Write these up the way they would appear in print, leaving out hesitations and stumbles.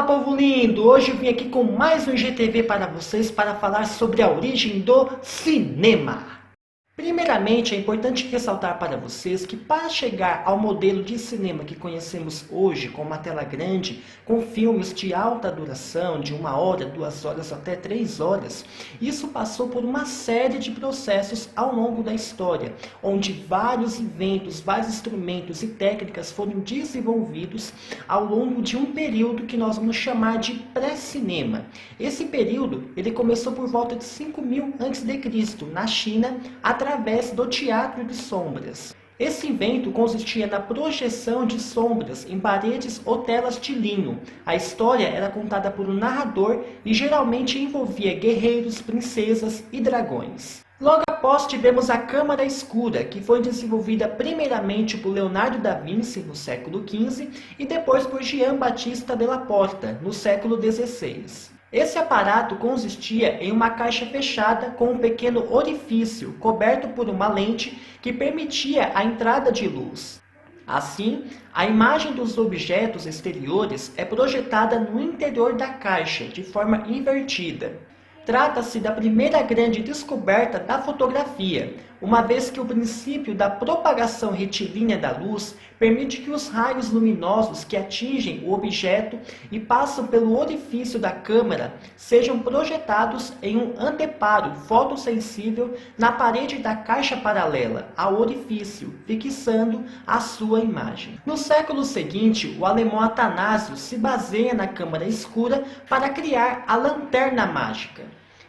Povo lindo! Hoje eu vim aqui com mais um IGTV para vocês para falar sobre a origem do cinema. Primeiramente, é importante ressaltar para vocês que para chegar ao modelo de cinema que conhecemos hoje, com uma tela grande, com filmes de alta duração, de 1 hora, 2 horas até 3 horas, isso passou por uma série de processos ao longo da história, onde vários inventos, vários instrumentos e técnicas foram desenvolvidos ao longo de um período que nós vamos chamar de pré-cinema. Esse período ele começou por volta de 5000 a.C., na China, através do teatro de sombras. Esse invento consistia na projeção de sombras em paredes ou telas de linho. A história era contada por um narrador e geralmente envolvia guerreiros, princesas e dragões. Logo após tivemos a câmara escura, que foi desenvolvida primeiramente por Leonardo da Vinci no século XV e depois por Jean Baptiste de la Porta no século XVI. Esse aparato consistia em uma caixa fechada com um pequeno orifício coberto por uma lente que permitia a entrada de luz. Assim, a imagem dos objetos exteriores é projetada no interior da caixa de forma invertida. Trata-se da primeira grande descoberta da fotografia, uma vez que o princípio da propagação retilínea da luz permite que os raios luminosos que atingem o objeto e passam pelo orifício da câmera sejam projetados em um anteparo fotossensível na parede da caixa paralela ao orifício, fixando a sua imagem. No século seguinte, o alemão Atanásio se baseia na câmara escura para criar a lanterna mágica.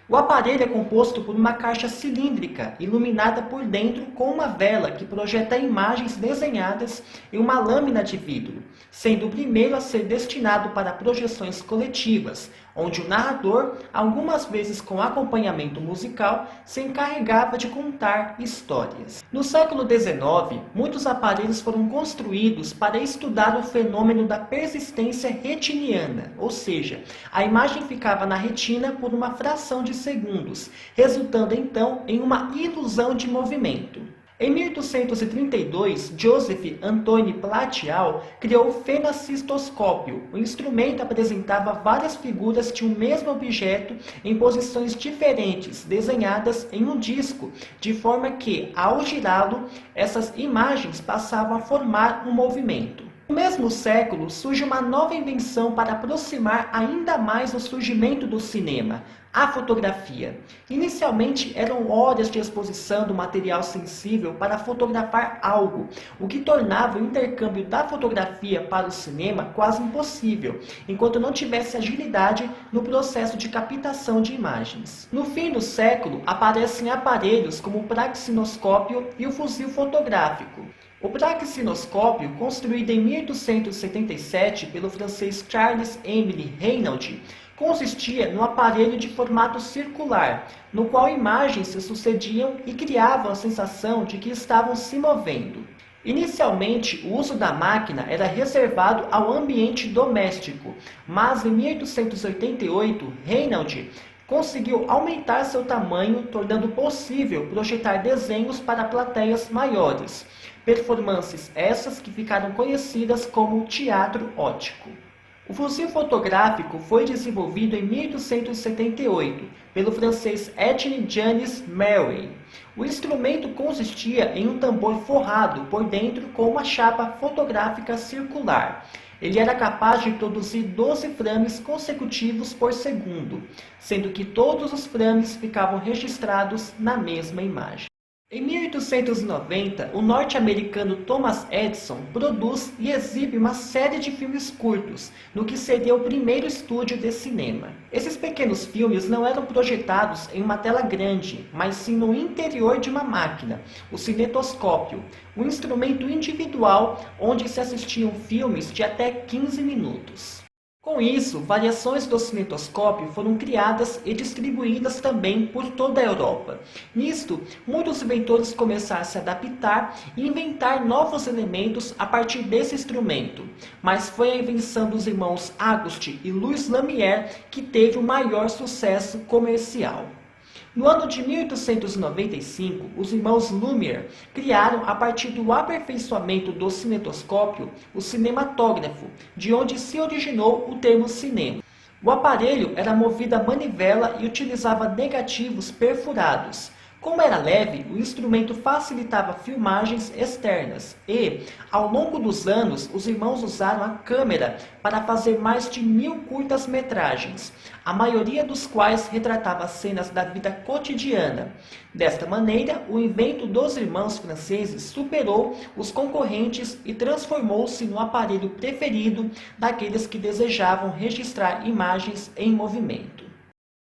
O aparelho é composto por uma caixa cilíndrica, iluminada por dentro com uma vela que projeta imagens desenhadas em uma lâmina de vidro, sendo o primeiro a ser destinado para projeções coletivas, onde o narrador, algumas vezes com acompanhamento musical, se encarregava de contar histórias. No século XIX, muitos aparelhos foram construídos para estudar o fenômeno da persistência retiniana, ou seja, a imagem ficava na retina por uma fração de segundos, resultando então em uma ilusão de movimento. Em 1832, Joseph Antoine Platial criou o fenacistoscópio. O instrumento apresentava várias figuras de um mesmo objeto em posições diferentes, desenhadas em um disco, de forma que, ao girá-lo, essas imagens passavam a formar um movimento. No mesmo século, surge uma nova invenção para aproximar ainda mais o surgimento do cinema, a fotografia. Inicialmente eram horas de exposição do material sensível para fotografar algo, o que tornava o intercâmbio da fotografia para o cinema quase impossível, enquanto não tivesse agilidade no processo de captação de imagens. No fim do século, aparecem aparelhos como o praxinoscópio e o fuzil fotográfico. O praxinoscópio, construído em 1877 pelo francês Charles-Émile Reynaud, consistia num aparelho de formato circular, no qual imagens se sucediam e criavam a sensação de que estavam se movendo. Inicialmente, o uso da máquina era reservado ao ambiente doméstico, mas em 1888, Reynaud conseguiu aumentar seu tamanho, tornando possível projetar desenhos para plateias maiores, performances essas que ficaram conhecidas como teatro óptico. O fuzil fotográfico foi desenvolvido em 1878 pelo francês Etienne Janis Marey. O instrumento consistia em um tambor forrado por dentro com uma chapa fotográfica circular. Ele era capaz de produzir 12 frames consecutivos por segundo, sendo que todos os frames ficavam registrados na mesma imagem. Em 1890, o norte-americano Thomas Edison produz e exibe uma série de filmes curtos, no que seria o primeiro estúdio de cinema. Esses pequenos filmes não eram projetados em uma tela grande, mas sim no interior de uma máquina, o cinetoscópio, um instrumento individual onde se assistiam filmes de até 15 minutos. Com isso, variações do cinetoscópio foram criadas e distribuídas também por toda a Europa. Nisto, muitos inventores começaram a se adaptar e inventar novos elementos a partir desse instrumento, mas foi a invenção dos irmãos Auguste e Louis Lumière que teve o maior sucesso comercial. No ano de 1895, os irmãos Lumière criaram, a partir do aperfeiçoamento do cinetoscópio, o cinematógrafo, de onde se originou o termo cinema. O aparelho era movido a manivela e utilizava negativos perfurados. Como era leve, o instrumento facilitava filmagens externas e, ao longo dos anos, os irmãos usaram a câmera para fazer mais de 1000 curtas-metragens, a maioria dos quais retratava cenas da vida cotidiana. Desta maneira, o invento dos irmãos franceses superou os concorrentes e transformou-se no aparelho preferido daqueles que desejavam registrar imagens em movimento.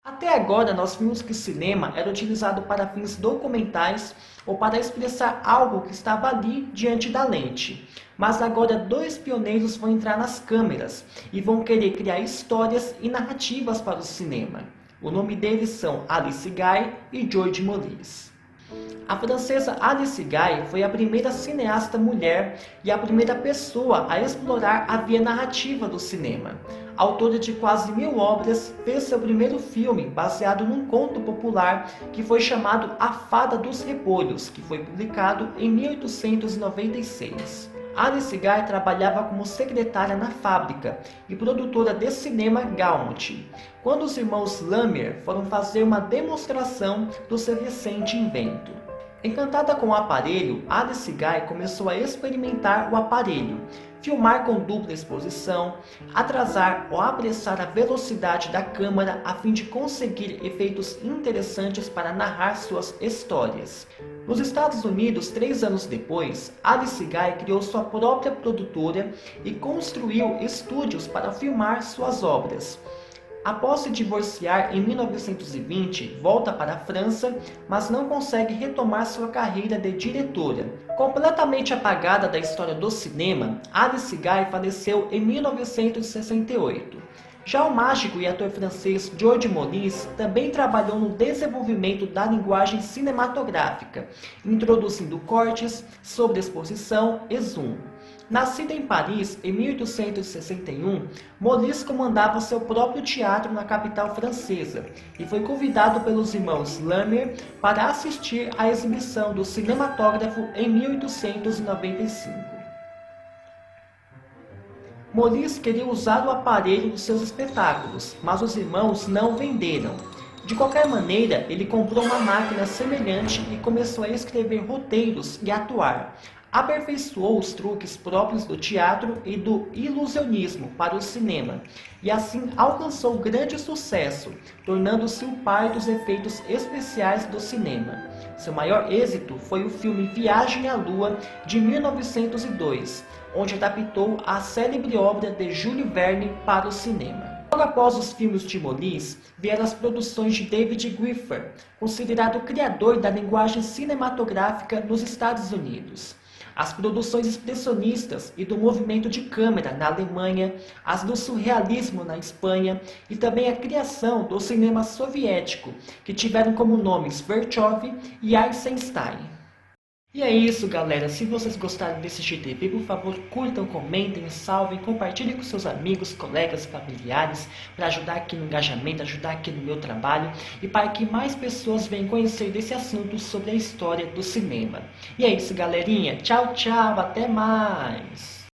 Até agora, nós vimos que o cinema era utilizado para fins documentais ou para expressar algo que estava ali diante da lente. Mas agora dois pioneiros vão entrar nas câmeras e vão querer criar histórias e narrativas para o cinema. O nome deles são Alice Guy e George Méliès. A francesa Alice Guy foi a primeira cineasta mulher e a primeira pessoa a explorar a via narrativa do cinema. Autora de quase 1000 obras, fez seu primeiro filme baseado num conto popular que foi chamado A Fada dos Repolhos, que foi publicado em 1896. Alice Guy trabalhava como secretária na fábrica e produtora de cinema Gaumont, quando os irmãos Lumière foram fazer uma demonstração do seu recente invento. Encantada com o aparelho, Alice Guy começou a experimentar o aparelho, filmar com dupla exposição, atrasar ou apressar a velocidade da câmera a fim de conseguir efeitos interessantes para narrar suas histórias. Nos Estados Unidos, 3 anos depois, Alice Guy criou sua própria produtora e construiu estúdios para filmar suas obras. Após se divorciar em 1920, volta para a França, mas não consegue retomar sua carreira de diretora. Completamente apagada da história do cinema, Alice Guy faleceu em 1968. Já o mágico e ator francês George Méliès também trabalhou no desenvolvimento da linguagem cinematográfica, introduzindo cortes, sobreexposição e zoom. Nascido em Paris em 1861, Méliès comandava seu próprio teatro na capital francesa e foi convidado pelos irmãos Lumière para assistir à exibição do cinematógrafo em 1895. Méliès queria usar o aparelho nos seus espetáculos, mas os irmãos não venderam. De qualquer maneira, ele comprou uma máquina semelhante e começou a escrever roteiros e atuar. Aperfeiçoou os truques próprios do teatro e do ilusionismo para o cinema, e assim alcançou grande sucesso, tornando-se o pai dos efeitos especiais do cinema. Seu maior êxito foi o filme Viagem à Lua, de 1902, onde adaptou a célebre obra de Jules Verne para o cinema. Logo após os filmes de Méliès, vieram as produções de David Gifford, considerado o criador da linguagem cinematográfica nos Estados Unidos. As produções expressionistas e do movimento de câmera na Alemanha, as do surrealismo na Espanha e também a criação do cinema soviético, que tiveram como nomes Vertov e Eisenstein. E é isso, galera. Se vocês gostaram desse GTV, por favor, curtam, comentem, salvem, compartilhem com seus amigos, colegas, familiares, para ajudar aqui no engajamento, ajudar aqui no meu trabalho e para que mais pessoas venham conhecer desse assunto sobre a história do cinema. E é isso, galerinha. Tchau, tchau. Até mais.